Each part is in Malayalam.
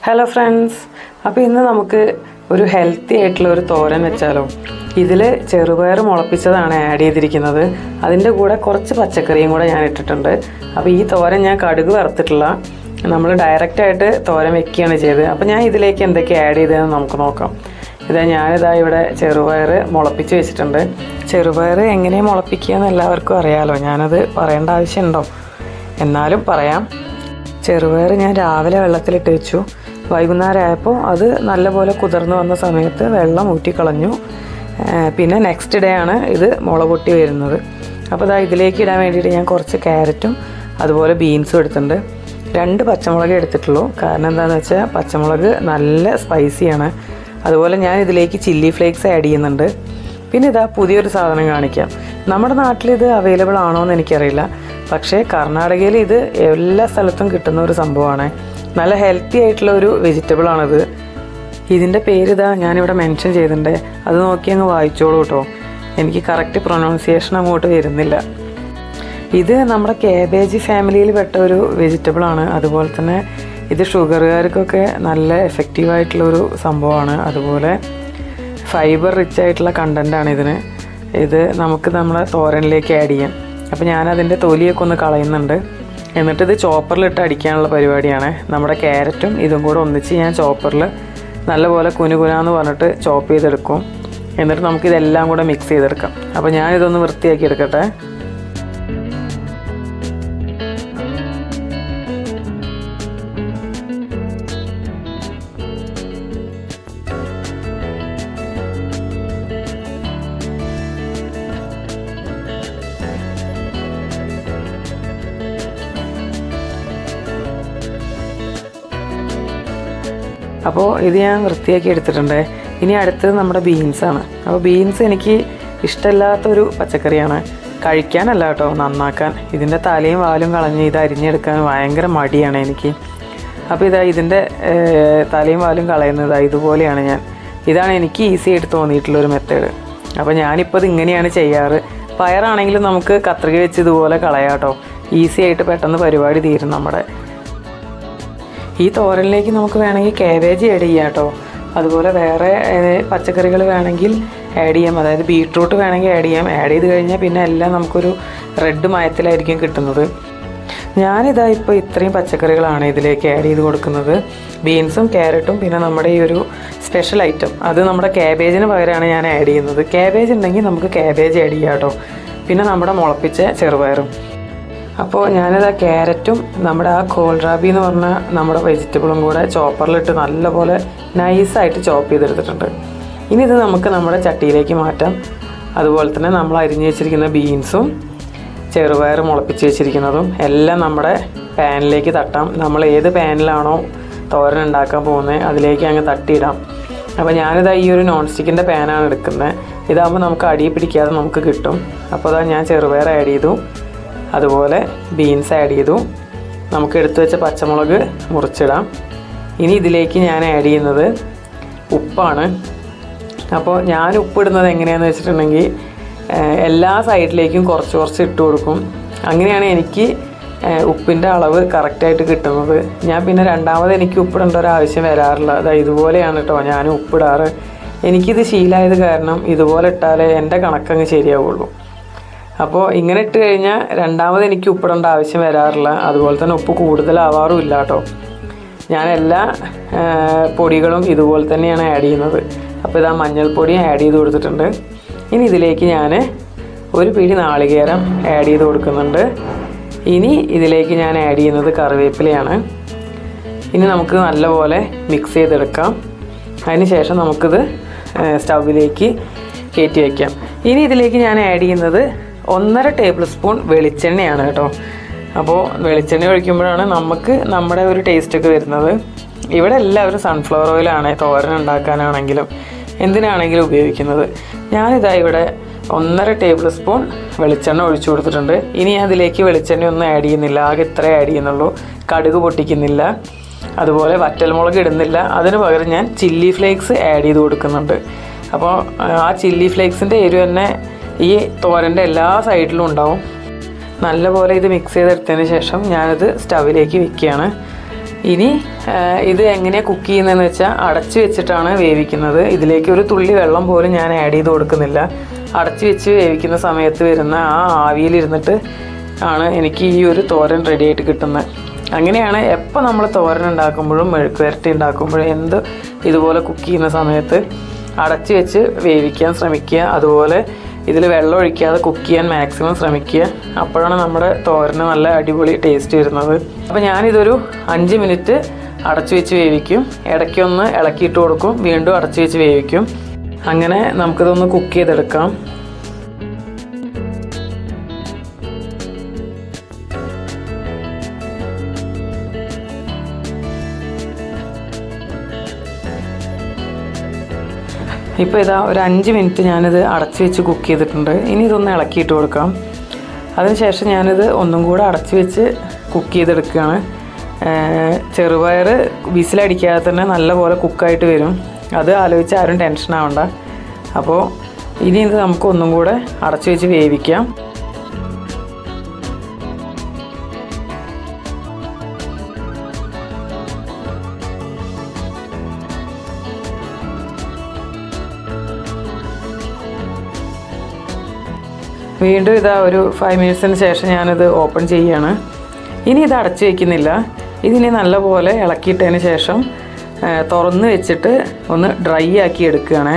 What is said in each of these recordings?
ഹലോ ഫ്രണ്ട്സ്, അപ്പോൾ ഇന്ന് നമുക്ക് ഒരു ഹെൽത്തി ആയിട്ടുള്ള ഒരു തോരൻ വെച്ചാലോ. ഇതിൽ ചെറുപയർ മുളപ്പിച്ചതാണ് ആഡ് ചെയ്തിരിക്കുന്നത്. അതിൻ്റെ കൂടെ കുറച്ച് പച്ചക്കറിയും കൂടെ ഞാൻ ഇട്ടിട്ടുണ്ട്. അപ്പോൾ ഈ തോരൻ ഞാൻ കടുക് വറുത്തിട്ടില്ല, നമ്മൾ ഡയറക്റ്റായിട്ട് തോരൻ വെക്കുകയാണ് ചെയ്തത്. അപ്പോൾ ഞാൻ ഇതിലേക്ക് എന്തൊക്കെ ആഡ് ചെയ്തതെന്ന് നമുക്ക് നോക്കാം. ഞാനിതാ ഇവിടെ ചെറുപയർ മുളപ്പിച്ച് വെച്ചിട്ടുണ്ട്. ചെറുപയർ എങ്ങനെയാണ് മുളപ്പിക്കുക എന്ന് എല്ലാവർക്കും അറിയാമല്ലോ, ഞാനത് പറയേണ്ട ആവശ്യമുണ്ടോ? എന്നാലും പറയാം. ചെറുപയർ ഞാൻ രാവിലെ വെള്ളത്തിലിട്ട് വെച്ചു. വൈകുന്നേരം ആയപ്പോൾ അത് നല്ലപോലെ കുതിർന്ന് വന്ന സമയത്ത് വെള്ളം ഊറ്റിക്കളഞ്ഞു. പിന്നെ നെക്സ്റ്റ് ഡേ ആണ് ഇത് മുള പൊട്ടി വരുന്നത്. അപ്പോൾ ഇതിലേക്ക് ഇടാൻ വേണ്ടിയിട്ട് ഞാൻ കുറച്ച് ക്യാരറ്റും അതുപോലെ ബീൻസും എടുത്തിട്ടുണ്ട്. 2 പച്ചമുളക് എടുത്തിട്ടുള്ളൂ. കാരണം എന്താണെന്ന് വെച്ചാൽ പച്ചമുളക് നല്ല സ്പൈസിയാണ്. അതുപോലെ ഞാൻ ഇതിലേക്ക് ചില്ലി ഫ്ലേക്സ് ആഡ് ചെയ്യുന്നുണ്ട്. പിന്നെ പുതിയൊരു സാധനം കാണിക്കാം. നമ്മുടെ നാട്ടിൽ ഇത് അവൈലബിൾ ആണോ എന്ന് എനിക്കറിയില്ല, പക്ഷേ കർണാടകയിൽ ഇത് എല്ലാ സ്ഥലത്തും കിട്ടുന്ന ഒരു സംഭവമാണ്. നല്ല ഹെൽത്തി ആയിട്ടുള്ള ഒരു വെജിറ്റബിളാണിത്. ഇതിൻ്റെ പേര് ഞാനിവിടെ മെൻഷൻ ചെയ്തിട്ടുണ്ട്, അത് നോക്കി അങ്ങ് വായിച്ചോളൂ കേട്ടോ. എനിക്ക് കറക്റ്റ് പ്രൊനൗൺസിയേഷൻ അങ്ങോട്ട് വരുന്നില്ല. ഇത് നമ്മുടെ കാബേജ് ഫാമിലിയിൽ പെട്ട ഒരു വെജിറ്റബിളാണ്. അതുപോലെ തന്നെ ഇത് ഷുഗറുകാർക്കൊക്കെ നല്ല എഫക്റ്റീവായിട്ടുള്ളൊരു സംഭവമാണ്. അതുപോലെ ഫൈബർ റിച്ച് ആയിട്ടുള്ള കണ്ടൻ്റാണ് ഇതിന്. ഇത് നമുക്ക് നമ്മളെ തോരനിലേക്ക് ആഡ് ചെയ്യാം. അപ്പോൾ ഞാനതിൻ്റെ തൊലിയൊക്കെ ഒന്ന് കളയുന്നുണ്ട്. എന്നിട്ടിത് ചോപ്പറിലിട്ട് അടിക്കാനുള്ള പരിപാടിയാണ്. നമ്മുടെ ക്യാരറ്റും ഇതും കൂടെ ഒന്നിച്ച് ഞാൻ ചോപ്പറിൽ നല്ലപോലെ കുനുകുനാന്ന് പറഞ്ഞിട്ട് ചോപ്പ് ചെയ്തെടുക്കും. എന്നിട്ട് നമുക്കിതെല്ലാം കൂടെ മിക്സ് ചെയ്തെടുക്കാം. അപ്പോൾ ഞാനിതൊന്ന് വൃത്തിയാക്കി എടുക്കട്ടെ. അപ്പോൾ ഇത് ഞാൻ വൃത്തിയാക്കി എടുത്തിട്ടുണ്ട്. ഇനി അടുത്തത് നമ്മുടെ ബീൻസാണ്. അപ്പോൾ ബീൻസ് എനിക്ക് ഇഷ്ടമില്ലാത്തൊരു പച്ചക്കറിയാണ്. കഴിക്കാനല്ല കേട്ടോ, നന്നാക്കാൻ. ഇതിൻ്റെ തലയും വാലും കളഞ്ഞ് ഇത് അരിഞ്ഞെടുക്കാൻ ഭയങ്കര മടിയാണ് എനിക്ക്. അപ്പോൾ ഇതിൻ്റെ തലയും വാലും കളയുന്നത് ഇതുപോലെയാണ് ഇതാണ് എനിക്ക് ഈസി ആയിട്ട് തോന്നിയിട്ടുള്ളൊരു മെത്തേഡ്. അപ്പോൾ ഞാനിപ്പോൾ ഇത് ഇങ്ങനെയാണ് ചെയ്യാറ്. പയറാണെങ്കിലും നമുക്ക് കത്രിക വെച്ച് ഇതുപോലെ കളയാം കേട്ടോ. ഈസി ആയിട്ട് പെട്ടെന്ന് പരിപാടി തീരും നമ്മുടെ. ഈ തോരനിലേക്ക് നമുക്ക് വേണമെങ്കിൽ കാബേജ് ആഡ് ചെയ്യാം കേട്ടോ. അതുപോലെ വേറെ പച്ചക്കറികൾ വേണമെങ്കിൽ ആഡ് ചെയ്യാം. അതായത് ബീട്രൂട്ട് വേണമെങ്കിൽ ആഡ് ചെയ്യാം. ആഡ് ചെയ്ത് കഴിഞ്ഞാൽ പിന്നെ എല്ലാം നമുക്കൊരു റെഡ് മയത്തിലായിരിക്കും കിട്ടുന്നത്. ഇപ്പോൾ ഇത്രയും പച്ചക്കറികളാണ് ഇതിലേക്ക് ആഡ് ചെയ്ത് കൊടുക്കുന്നത്. ബീൻസും ക്യാരറ്റും പിന്നെ നമ്മുടെ ഈ ഒരു സ്പെഷ്യൽ ഐറ്റം, അത് നമ്മുടെ കാബേജിന് പകരമാണ് ഞാൻ ആഡ് ചെയ്യുന്നത്. കാബേജ് ഉണ്ടെങ്കിൽ നമുക്ക് കാബേജ് ആഡ് ചെയ്യാം കേട്ടോ. പിന്നെ നമ്മുടെ മുളപ്പിച്ച ചെറുപയറും. അപ്പോൾ ക്യാരറ്റും നമ്മുടെ കോൾറാബി എന്ന് പറഞ്ഞ നമ്മുടെ വെജിറ്റബിളും കൂടെ ചോപ്പറിലിട്ട് നല്ലപോലെ നൈസായിട്ട് ചോപ്പ് ചെയ്തെടുത്തിട്ടുണ്ട്. ഇനി ഇത് നമുക്ക് നമ്മുടെ ചട്ടിയിലേക്ക് മാറ്റാം. അതുപോലെ തന്നെ നമ്മൾ അരിഞ്ഞ് വെച്ചിരിക്കുന്ന ബീൻസും ചെറുപയർ മുളപ്പിച്ച് വെച്ചിരിക്കുന്നതും എല്ലാം നമ്മുടെ പാനിലേക്ക് തട്ടാം. നമ്മൾ ഏത് പാനിലാണോ തോരൻ ഉണ്ടാക്കാൻ പോകുന്നത് അതിലേക്ക് അങ്ങ് തട്ടിയിടാം. അപ്പോൾ ഈ ഒരു നോൺ സ്റ്റിക്കിൻ്റെ പാനാണ് എടുക്കുന്നത്. ഇതാകുമ്പോൾ നമുക്ക് അടിയിൽ പിടിക്കാതെ നമുക്ക് കിട്ടും. അപ്പോൾ ഞാൻ ചെറുപയർ ആഡ് ചെയ്തു, അതുപോലെ ബീൻസ് ആഡ് ചെയ്തു. നമുക്ക് എടുത്തു വെച്ച പച്ചമുളക് മുറിച്ചിടാം. ഇനി ഇതിലേക്ക് ഞാൻ ആഡ് ചെയ്യുന്നത് ഉപ്പാണ്. അപ്പോൾ ഞാൻ ഉപ്പിടുന്നത് എങ്ങനെയാണെന്ന് വെച്ചിട്ടുണ്ടെങ്കിൽ എല്ലാ സൈഡിലേക്കും കുറച്ച് ഇട്ട് കൊടുക്കും. അങ്ങനെയാണ് എനിക്ക് ഉപ്പിൻ്റെ അളവ് കറക്റ്റായിട്ട് കിട്ടുന്നത്. ഞാൻ പിന്നെ രണ്ടാമത് എനിക്ക് ഉപ്പിടേണ്ട ഒരു ആവശ്യം വരാറില്ല. ഇതുപോലെയാണ് കേട്ടോ ഞാൻ ഉപ്പിടാറ്. എനിക്കിത് ശീലമായത് കാരണം ഇതുപോലെ ഇട്ടാലേ എൻ്റെ കണക്കങ്ങ് ശരിയാവുള്ളൂ. അപ്പോൾ ഇങ്ങനെ ഇട്ട് കഴിഞ്ഞാൽ രണ്ടാമത് എനിക്ക് ഉപ്പിടേണ്ട ആവശ്യം വരാറില്ല. അതുപോലെ തന്നെ ഉപ്പ് കൂടുതലാവാറുമില്ല കേട്ടോ. ഞാൻ എല്ലാ പൊടികളും ഇതുപോലെ തന്നെയാണ് ആഡ് ചെയ്യുന്നത്. അപ്പോൾ മഞ്ഞൾപ്പൊടി ആഡ് ചെയ്ത് കൊടുത്തിട്ടുണ്ട്. ഇനി ഇതിലേക്ക് ഞാൻ ഒരു പിടി നാളികേരം ആഡ് ചെയ്ത് കൊടുക്കുന്നുണ്ട്. ഇനി ഇതിലേക്ക് ഞാൻ ആഡ് ചെയ്യുന്നത് കറിവേപ്പിലയാണ്. ഇനി നമുക്ക് നല്ലപോലെ മിക്സ് ചെയ്തെടുക്കാം. അതിന് ശേഷം നമുക്കിത് സ്റ്റൗവിലേക്ക് കയറ്റി വയ്ക്കാം. ഇനി ഇതിലേക്ക് ഞാൻ ആഡ് ചെയ്യുന്നത് 1.5 ടേബിൾ സ്പൂൺ വെളിച്ചെണ്ണയാണ് കേട്ടോ. അപ്പോൾ വെളിച്ചെണ്ണ ഒഴിക്കുമ്പോഴാണ് നമുക്ക് നമ്മുടെ ഒരു ടേസ്റ്റൊക്കെ വരുന്നത്. ഇവിടെ എല്ലാവരും സൺഫ്ലവർ ഓയിലാണ് തോരൻ ഉണ്ടാക്കാനാണെങ്കിലും എന്തിനാണെങ്കിലും ഉപയോഗിക്കുന്നത്. ഇവിടെ 1.5 ടേബിൾ സ്പൂൺ വെളിച്ചെണ്ണ ഒഴിച്ചു കൊടുത്തിട്ടുണ്ട്. ഇനി അതിലേക്ക് വെളിച്ചെണ്ണ ഒന്നും ആഡ് ചെയ്യുന്നില്ല, ആകെ ഇത്രേ ആഡ് ചെയ്യുന്നുള്ളൂ. കടുക് പൊട്ടിക്കുന്നില്ല, അതുപോലെ വറ്റൽമുളക് ഇടുന്നില്ല. അതിന് പകരം ഞാൻ ചില്ലി ഫ്ലേക്സ് ആഡ് ചെയ്ത് കൊടുക്കുന്നുണ്ട്. അപ്പോൾ ആ ചില്ലി ഫ്ലേക്സിൻ്റെ എരിവ് തന്നെ ഈ തോരൻ്റെ എല്ലാ സൈഡിലും ഉണ്ടാവും. നല്ലപോലെ ഇത് മിക്സ് ചെയ്തെടുത്തതിന് ശേഷം ഞാനിത് സ്റ്റവിലേക്ക് വെക്കുകയാണ്. ഇനി ഇത് എങ്ങനെയാണ് കുക്ക് ചെയ്യുന്നതെന്ന് വെച്ചാൽ അടച്ചു വെച്ചിട്ടാണ് വേവിക്കുന്നത്. ഇതിലേക്ക് ഒരു തുള്ളി വെള്ളം പോലും ഞാൻ ആഡ് ചെയ്ത് കൊടുക്കുന്നില്ല. അടച്ചു വെച്ച് വേവിക്കുന്ന സമയത്ത് വരുന്ന ആ ആവിയിലിരുന്നിട്ട് ആണ് എനിക്ക് ഈ ഒരു തോരൻ റെഡി ആയിട്ട് കിട്ടുന്നത്. അങ്ങനെയാണ് എപ്പോൾ നമ്മൾ തോരൻ ഉണ്ടാക്കുമ്പോഴും മെഴുക്ക് വരട്ടി ഉണ്ടാക്കുമ്പോഴും എന്ത് ഇതുപോലെ കുക്ക് ചെയ്യുന്ന സമയത്ത് അടച്ചു വെച്ച് വേവിക്കാൻ ശ്രമിക്കുക. അതുപോലെ ഇതിൽ വെള്ളം ഒഴിക്കാതെ കുക്ക് ചെയ്യാൻ മാക്സിമം ശ്രമിക്കുക. അപ്പോഴാണ് നമ്മുടെ തോരന് നല്ല അടിപൊളി ടേസ്റ്റ് വരുന്നത്. അപ്പോൾ ഞാനിതൊരു 5 മിനിറ്റ് അടച്ചു വെച്ച് വേവിക്കും. ഇടയ്ക്കൊന്ന് ഇളക്കിയിട്ട് കൊടുക്കും, വീണ്ടും അടച്ചു വെച്ച് വേവിക്കും. അങ്ങനെ നമുക്കിതൊന്ന് കുക്ക് ചെയ്തെടുക്കാം. ഇപ്പോൾ ഇതാ ഒരു 5 മിനിറ്റ് ഞാനിത് അടച്ചു വെച്ച് കുക്ക് ചെയ്തിട്ടുണ്ട്. ഇനി ഇതൊന്ന് ഇളക്കിയിട്ട് കൊടുക്കാം. അതിനുശേഷം ഞാനിത് ഒന്നും കൂടെ അടച്ചു വെച്ച് കുക്ക് ചെയ്തെടുക്കുകയാണ്. ചെറുപയർ വിസിലടിക്കാതെ തന്നെ നല്ലപോലെ കുക്കായിട്ട് വരും. അത് ആലോചിച്ച് ആരും ടെൻഷൻ ആവണ്ട. അപ്പോൾ ഇനി ഇത് നമുക്ക് ഒന്നും കൂടെ അടച്ചു വെച്ച് വേവിക്കാം. വീണ്ടും ഇതാ ഒരു 5 മിനിറ്റ്സിന് ശേഷം ഞാനിത് ഓപ്പൺ ചെയ്യുകയാണ്. ഇനി ഇത് അടച്ചു വയ്ക്കുന്നില്ല. ഇതിനി നല്ലപോലെ ഇളക്കിയിട്ടതിന് ശേഷം തുറന്ന് വെച്ചിട്ട് ഒന്ന് ഡ്രൈ ആക്കി എടുക്കുകയാണ്.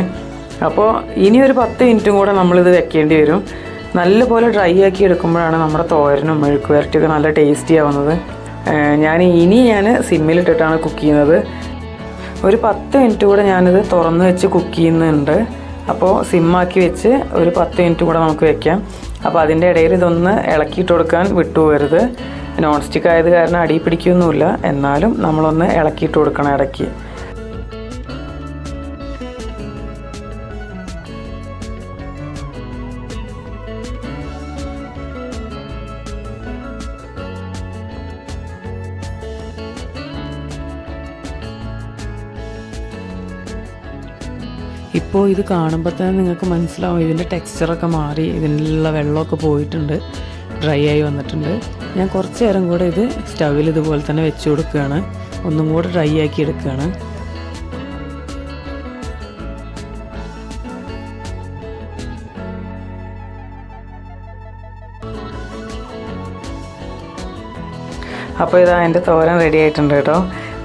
അപ്പോൾ ഇനി ഒരു 10 മിനിറ്റും കൂടെ നമ്മളിത് വെക്കേണ്ടി വരും. നല്ലപോലെ ഡ്രൈ ആക്കി എടുക്കുമ്പോഴാണ് നമ്മുടെ തോരനും മെഴുക്ക് വരട്ടിയൊക്കെ നല്ല ടേസ്റ്റി ആവുന്നത്. ഞാൻ സിമ്മിലിട്ടിട്ടാണ് കുക്ക് ചെയ്യുന്നത്. ഒരു 10 മിനിറ്റ് കൂടെ ഞാനിത് തുറന്ന് വെച്ച് കുക്ക് ചെയ്യുന്നുണ്ട്. അപ്പോൾ സിമ്മാക്കി വെച്ച് ഒരു 10 മിനിറ്റ് കൂടെ നമുക്ക് വെക്കാം. അപ്പോൾ അതിൻ്റെ ഇടയിൽ ഇതൊന്ന് ഇളക്കിയിട്ട് കൊടുക്കാൻ വിട്ടുപോകരുത്. നോൺ സ്റ്റിക്ക് ആയത് കാരണം അടി പിടിക്കുകയൊന്നുമില്ല, എന്നാലും നമ്മളൊന്ന് ഇളക്കിയിട്ട് കൊടുക്കണം ഇടയ്ക്ക്. ഇപ്പോൾ ഇത് കാണുമ്പോൾ തന്നെ നിങ്ങൾക്ക് മനസ്സിലാവും ഇതിൻ്റെ ടെക്സ്ചറൊക്കെ മാറി, ഇതിനുള്ള വെള്ളമൊക്കെ പോയിട്ടുണ്ട്, ഡ്രൈ ആയി വന്നിട്ടുണ്ട്. ഞാൻ കുറച്ച് നേരം കൂടെ ഇത് സ്റ്റൗവിൽ ഇതുപോലെ തന്നെ വെച്ച് കൊടുക്കുകയാണ്. ഒന്നും കൂടെ ഡ്രൈ ആക്കി എടുക്കുകയാണ്. അപ്പോൾ ഇതാ എൻ്റെ തോരൻ റെഡി ആയിട്ടുണ്ട് കേട്ടോ.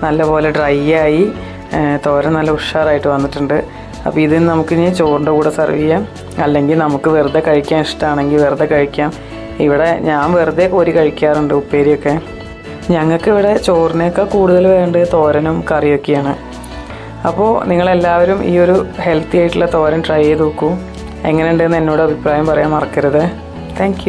നല്ലപോലെ ഡ്രൈ ആയി തോരൻ നല്ല ഉഷാറായിട്ട് വന്നിട്ടുണ്ട്. അപ്പോൾ ഇത് നമുക്കിനി ചോറിൻ്റെ കൂടെ സെർവ് ചെയ്യാം, അല്ലെങ്കിൽ നമുക്ക് വെറുതെ കഴിക്കാൻ ഇഷ്ടമാണെങ്കിൽ വെറുതെ കഴിക്കാം. ഇവിടെ ഞാൻ വെറുതെ കോരി കഴിക്കാറുണ്ട് ഉപ്പേരിയൊക്കെ. ഞങ്ങൾക്ക് ഇവിടെ ചോറിനേക്കാൾ കൂടുതൽ വേണ്ടത് തോരനും കറിയൊക്കെയാണ്. അപ്പോൾ നിങ്ങളെല്ലാവരും ഈ ഒരു ഹെൽത്തി ആയിട്ടുള്ള തോരൻ ട്രൈ ചെയ്ത് നോക്കൂ. എങ്ങനെയുണ്ടെന്ന് എന്നോട് അഭിപ്രായം പറയാൻ മറക്കരുത്. താങ്ക്